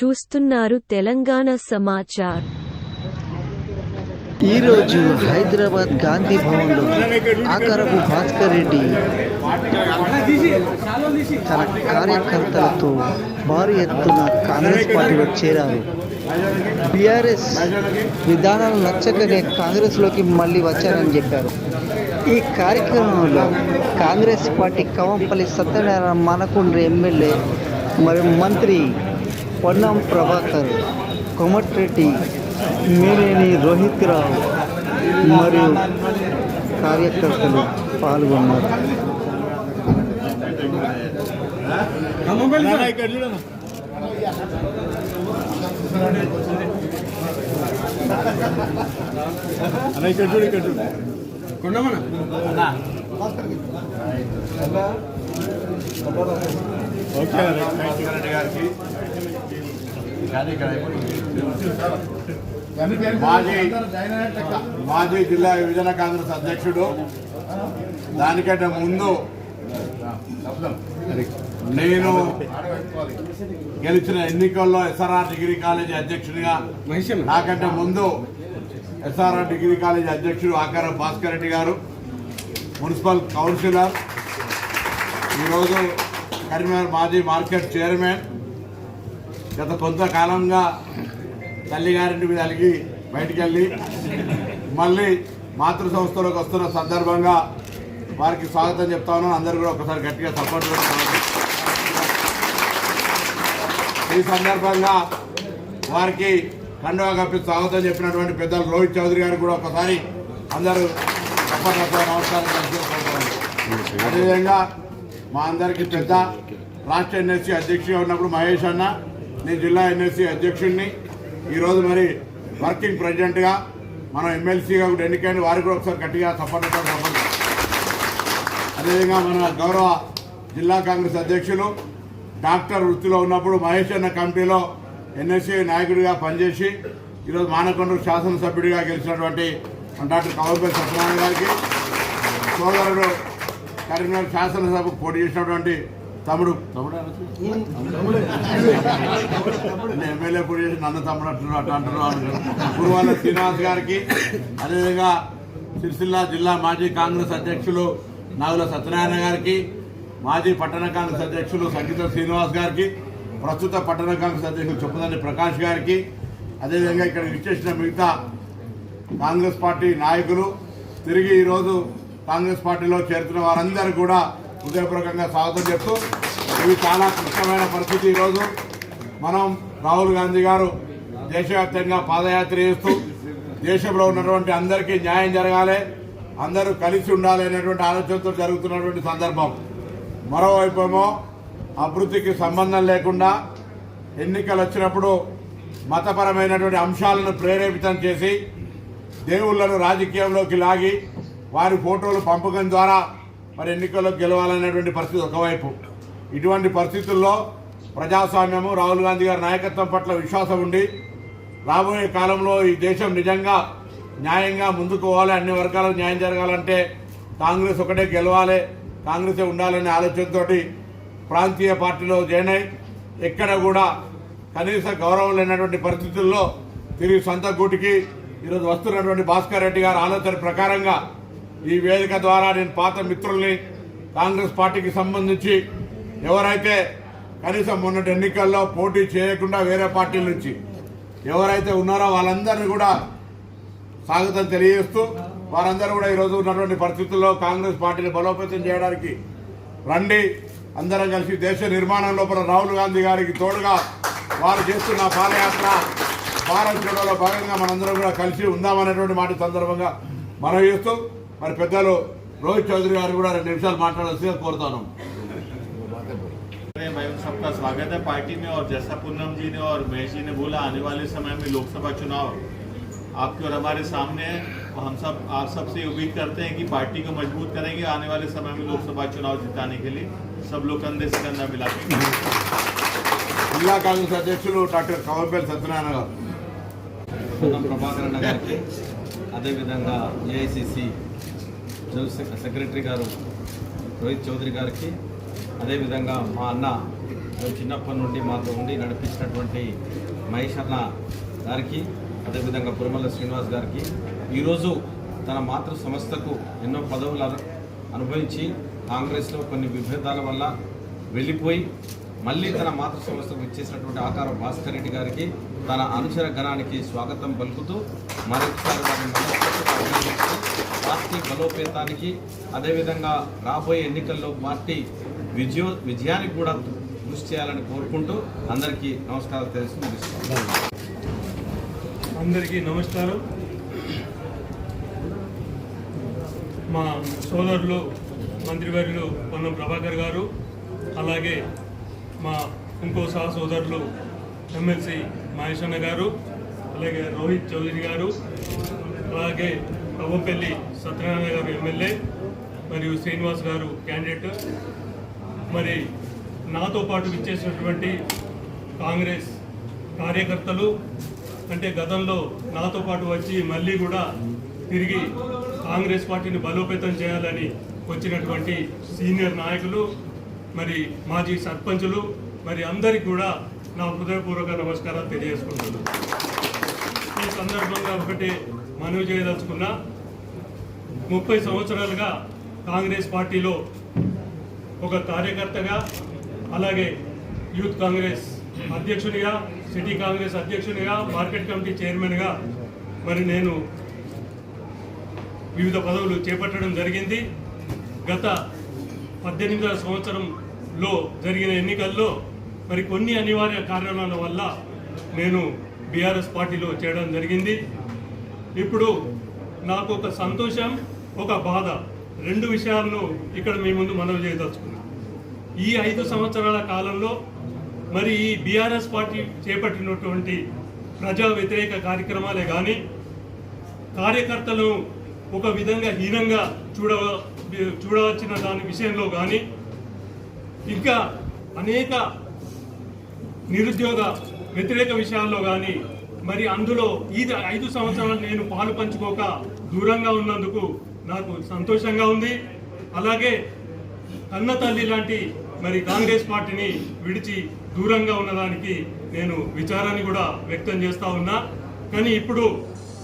చూస్తున్నారు తెలంగాణ సమాచార్. ఈరోజు హైదరాబాద్ గాంధీ భవన్లో ఆకారపు భాస్కర్ రెడ్డి తన కార్యకర్తలతో భారీ ఎత్తున కాంగ్రెస్ పార్టీలో చేరారు. బీఆర్ఎస్ విధానాలు నచ్చకనే కాంగ్రెస్లోకి మళ్ళీ వచ్చారని చెప్పారు. ఈ కార్యక్రమంలో కాంగ్రెస్ పార్టీ కవంపల్లి సత్యనారాయణ మానకొండ ఎమ్మెల్యే మరియు మంత్రి పొన్నం ప్రభాకర్, కోమటిరెడ్డి, మేనేని రోహిత్ రావు మరియు కార్యకర్తలు పాల్గొన్నారు. మాజీ జిల్లా విభజన కాంగ్రెస్ అధ్యక్షుడు, దానికంటే ముందు నేను గెలిచిన ఎన్నికల్లో ఎస్ఆర్ఆర్ డిగ్రీ కాలేజీ అధ్యక్షుడిగా, నాకంటే ముందు ఎస్ఆర్ఆర్ డిగ్రీ కాలేజీ అధ్యక్షుడు ఆకారం భాస్కర్ రెడ్డి గారు, మున్సిపల్ కౌన్సిలర్, ఈరోజు కరీంనగర్ మాజీ మార్కెట్ చైర్మన్. గత కొంతకాలంగా తల్లిగారింటి మీద అలిగి బయటికి వెళ్ళి మళ్ళీ మాతృ సంస్థలోకి వస్తున్న సందర్భంగా వారికి స్వాగతం చెప్తాను. అందరూ కూడా ఒకసారి గట్టిగా సపోర్ట్ చేస్తున్నారు. ఈ సందర్భంగా వారికి కండువా కప్పి స్వాగతం చెప్పినటువంటి పెద్దలు రోహిత్ చౌదరి గారికి కూడా ఒకసారి అందరూ నమస్కారం చేసుకుంటున్నారు. అదేవిధంగా మా అందరికీ పెద్ద రాష్ట్ర ఎన్ఎస్సీ అధ్యక్షుడిగా ఉన్నప్పుడు మహేష్ అన్న, నేను జిల్లా ఎన్ఎస్సీ అధ్యక్షుడిని, ఈరోజు మరి వర్కింగ్ ప్రెసిడెంట్గా మనం ఎమ్మెల్సీగా కూడా ఎన్నికైన వారికి కూడా ఒకసారి గట్టిగా సపోర్ట్. అదేవిధంగా మన గౌరవ జిల్లా కాంగ్రెస్ అధ్యక్షులు డాక్టర్ వృత్తిలో ఉన్నప్పుడు మహేష్ అన్న కమిటీలో ఎన్ఎస్సీ నాయకుడిగా పనిచేసి ఈరోజు మానకొండ శాసనసభ్యుడిగా గెలిచినటువంటి డాక్టర్ కవంపల్లి సత్యనారాయణ గారికి, సోదరుడు కరీంనగర్ శాసనసభకు పోటీ చేసినటువంటి తమ్ముడు ఎమ్మెల్యే పోటీ చేసి నన్ను తమ్ముడు అంటారు కురువాల శ్రీనివాస్ గారికి, అదేవిధంగా సిరిసిల్ల జిల్లా మాజీ కాంగ్రెస్ అధ్యక్షులు నాగుల సత్యనారాయణ గారికి, మాజీ పట్టణ కాంగ్రెస్ అధ్యక్షులు సంగీత శ్రీనివాస్ గారికి, ప్రస్తుత పట్టణ కాంగ్రెస్ అధ్యక్షులు చొప్పదండి ప్రకాష్ గారికి, అదేవిధంగా ఇక్కడ విచ్చేసిన మిగతా కాంగ్రెస్ పార్టీ నాయకులు, తిరిగి ఈరోజు కాంగ్రెస్ పార్టీలో చేరుతున్న వారందరూ కూడా హృదయపూర్వకంగా స్వాగతం చెప్తూ, ఇవి చాలా క్లిష్టమైన పరిస్థితి. ఈరోజు మనం రాహుల్ గాంధీ గారు దేశవ్యాప్తంగా పాదయాత్ర చేస్తూ దేశంలో ఉన్నటువంటి అందరికీ న్యాయం జరగాలి, అందరూ కలిసి ఉండాలి అనేటువంటి ఆలోచనతో జరుగుతున్నటువంటి సందర్భం. మరోవైపు ఏమో అభివృద్ధికి సంబంధం లేకుండా ఎన్నికలు వచ్చినప్పుడు మతపరమైనటువంటి అంశాలను ప్రేరేపితం చేసి దేవుళ్లను రాజకీయంలోకి లాగి వారి ఫోటోలు పంపకం ద్వారా మరి ఎన్నికల్లో గెలవాలనేటువంటి పరిస్థితి ఒకవైపు. ఇటువంటి పరిస్థితుల్లో ప్రజాస్వామ్యము, రాహుల్ గాంధీ గారి నాయకత్వం పట్ల విశ్వాసం ఉండి రాబోయే కాలంలో ఈ దేశం నిజంగా న్యాయంగా ముందుకు పోవాలి, అన్ని వర్గాలకు న్యాయం జరగాలంటే కాంగ్రెస్ ఒకటే గెలవాలి, కాంగ్రెసే ఉండాలనే ఆలోచనతో ప్రాంతీయ పార్టీలో జాయిన్ అయి ఎక్కడ కూడా కనీస గౌరవం లేనటువంటి పరిస్థితుల్లో తిరిగి సొంత గూటికి ఈరోజు వస్తున్నటువంటి భాస్కర్ రెడ్డి గారి ఆలోచన ప్రకారంగా ఈ వేదిక ద్వారా నేను పాత మిత్రుల్ని, కాంగ్రెస్ పార్టీకి సంబంధించి ఎవరైతే కనీసం మొన్నటి ఎన్నికల్లో పోటీ చేయకుండా వేరే పార్టీల నుంచి ఎవరైతే ఉన్నారో వాళ్ళందరినీ కూడా స్వాగతం తెలియజేస్తూ, వారందరూ కూడా ఈరోజు ఉన్నటువంటి పరిస్థితుల్లో కాంగ్రెస్ పార్టీని బలోపేతం చేయడానికి రండి, అందరం కలిసి దేశ నిర్మాణం లోపల రాహుల్ గాంధీ గారికి తోడుగా వారు చేస్తున్న పాదయాత్ర భారత్ జోడోలో భాగంగా మనందరం కూడా కలిసి ఉందామనేటువంటి మాట సందర్భంగా మనం చేస్తూ, మరి పెద్దలు రోహిత్ చౌదరి గారు కూడా 2 నిమిషాలు మాట్లాడాల్సిందిగా కోరుతాను. सबका स्वागत है पार्टी में। और जैसा पूनम जी ने और महेश जी ने बोला, आने वाले समय में लोकसभा चुनाव आपके और हमारे सामने है, और हम सब आप सबसे उम्मीद करते हैं कि पार्टी को मजबूत करेंगे। आने वाले समय में लोकसभा चुनाव जिताने के लिए सब लोग कंधे से कंधा मिला के जिला कांग्रेस अध्यक्षులు డాక్టర్ కవంపల్లి సత్యనారాయణ గారు, పొన్నం ప్రభాకర్ అన్న గారికి, అదేవిధంగా ఏఐసిసి జనరల్ సెక్రటరీ గారు రోహిత్ చౌదరి గారికి, అదేవిధంగా మా అన్న మేము చిన్నప్పటి నుండి మాతో ఉండి నడిపించినటువంటి మహేష్ అన్న గారికి, అదేవిధంగా పురమల్ల శ్రీనివాస్ గారికి, ఈరోజు తన మాతృ సంస్థకు ఎన్నో పదవులు అనుభవించి కాంగ్రెస్లో కొన్ని విభేదాల వల్ల వెళ్ళిపోయి మళ్ళీ తన మాతృ సంస్థకు ఇచ్చేసినటువంటి ఆకార భాస్కర్ రెడ్డి గారికి, తన అనుచర గణానికి స్వాగతం పలుకుతూ మరొకసారి పార్టీ బలోపేతానికి, అదేవిధంగా రాబోయే ఎన్నికల్లో పార్టీ విజయానికి కూడా కృషి చేయాలని కోరుకుంటూ అందరికీ నమస్కారం తెలుస్తున్నాను. అందరికీ నమస్కారం. మా సోదరులు మంత్రివర్యులు పొన్నం ప్రభాకర్ గారు, అలాగే మా ఇంకో సహ సోదరులు ఎమ్మెల్సీ మహేష్ అన్న గారు, అలాగే రోహిత్ చౌదరి గారు, అలాగే కవ్వపల్లి సత్యనారాయణ గారు ఎమ్మెల్యే, మరియు శ్రీనివాస్ గారు క్యాండిడేట్, మరి నాతో పాటు ఇచ్చేసినటువంటి కాంగ్రెస్ కార్యకర్తలు, అంటే గతంలో నాతో పాటు వచ్చి మళ్ళీ కూడా తిరిగి కాంగ్రెస్ పార్టీని బలోపేతం చేయాలని వచ్చినటువంటి సీనియర్ నాయకులు, మరి మాజీ సర్పంచులు, మరి అందరికీ కూడా నా హృదయపూర్వక నమస్కారాలు తెలియజేసుకుంటున్నాను. ఈ సందర్భంగా ఒకటి మనవి చేయదలుచుకున్నా, 30 సంవత్సరాలుగా కాంగ్రెస్ పార్టీలో ఒక కార్యకర్తగా, అలాగే యూత్ కాంగ్రెస్ అధ్యక్షునిగా, సిటీ కాంగ్రెస్ అధ్యక్షునిగా, మార్కెట్ కమిటీ చైర్మన్గా మరి నేను వివిధ పదవులు చేపట్టడం జరిగింది. గత 18వ సంవత్సరంలో జరిగిన ఎన్నికల్లో మరి కొన్ని అనివార్య కారణాల వల్ల నేను బీఆర్ఎస్ పార్టీలో చేరడం జరిగింది. ఇప్పుడు నాకు ఒక సంతోషం, ఒక బాధ, 2 విషయాలను ఇక్కడ మీ ముందు మనవి చేయదలుచుకున్నాను. ఈ 5 సంవత్సరాల కాలంలో మరి ఈ బీఆర్ఎస్ పార్టీ చేపట్టినటువంటి ప్రజా వ్యతిరేక కార్యక్రమాలే కానీ, కార్యకర్తలను ఒక విధంగా హీనంగా చూడవచ్చిన దాని విషయంలో కానీ, ఇంకా అనేక నిరుద్యోగ వ్యతిరేక విషయాల్లో కానీ, మరి అందులో ఈ 5 సంవత్సరాలు నేను పాలు పంచుకోక దూరంగా ఉన్నందుకు నాకు సంతోషంగా ఉంది. అలాగే కన్న తల్లి లాంటి మరి కాంగ్రెస్ పార్టీని విడిచి దూరంగా ఉన్నదానికి నేను విచారాన్ని కూడా వ్యక్తం చేస్తూ ఉన్నా. కానీ ఇప్పుడు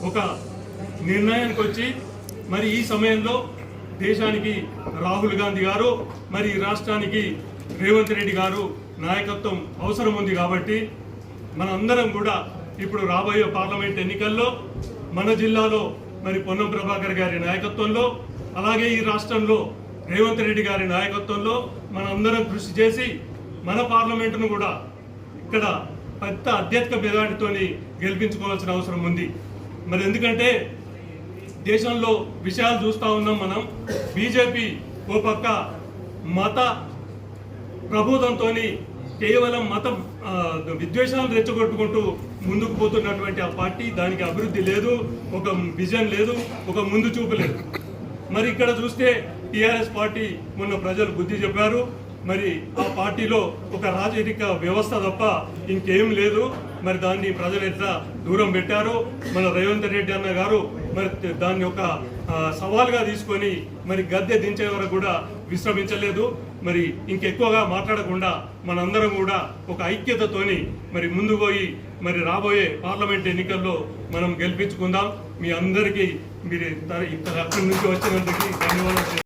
ఒక నిర్ణయానికి వచ్చి మరి ఈ సమయంలో దేశానికి రాహుల్ గాంధీ గారు, మరి రాష్ట్రానికి రేవంత్ రెడ్డి గారు నాయకత్వం అవసరం ఉంది. కాబట్టి మనందరం కూడా ఇప్పుడు రాబోయే పార్లమెంట్ ఎన్నికల్లో మన జిల్లాలో మరి పొన్నం ప్రభాకర్ గారి నాయకత్వంలో, అలాగే ఈ రాష్ట్రంలో రేవంత్ రెడ్డి గారి నాయకత్వంలో మనందరం కృషి చేసి మన పార్లమెంటును కూడా ఇక్కడ పెద్ద అత్యధిక మెజార్టీతో గెలిపించుకోవాల్సిన అవసరం ఉంది. మరి ఎందుకంటే దేశంలో విషయాలు చూస్తూ ఉన్నాం మనం. బీజేపీ ఓ పక్క మత ప్రబోధంతో కేవలం మత విద్వేషాలను రెచ్చగొట్టుకుంటూ ముందుకు పోతున్నటువంటి ఆ పార్టీ, దానికి అభివృద్ధి లేదు, ఒక విజన్ లేదు, ఒక ముందు చూపు లేదు. మరి ఇక్కడ చూస్తే టీఆర్ఎస్ పార్టీ మొన్న ప్రజలు బుద్ధి చెప్పారు. మరి ఆ పార్టీలో ఒక రాజకీయ వ్యవస్థ తప్ప ఇంకేం లేదు. మరి దాన్ని ప్రజలు ఎట్లా దూరం పెట్టారు. మన రేవంత్ రెడ్డి అన్న గారు మరి దాన్ని ఒక సవాల్గా తీసుకొని మరి గద్దె దించే వరకు కూడా విశ్రమించలేదు. మరి ఇంకెక్కువగా మాట్లాడకుండా మనందరం కూడా ఒక ఐక్యతతోని మరి ముందు పోయి మరి రాబోయే పార్లమెంట్ ఎన్నికల్లో మనం గెలిపించుకుందాం. మీ అందరికీ మీరు అక్కడి నుంచి వచ్చినందుకు ధన్యవాదాలు.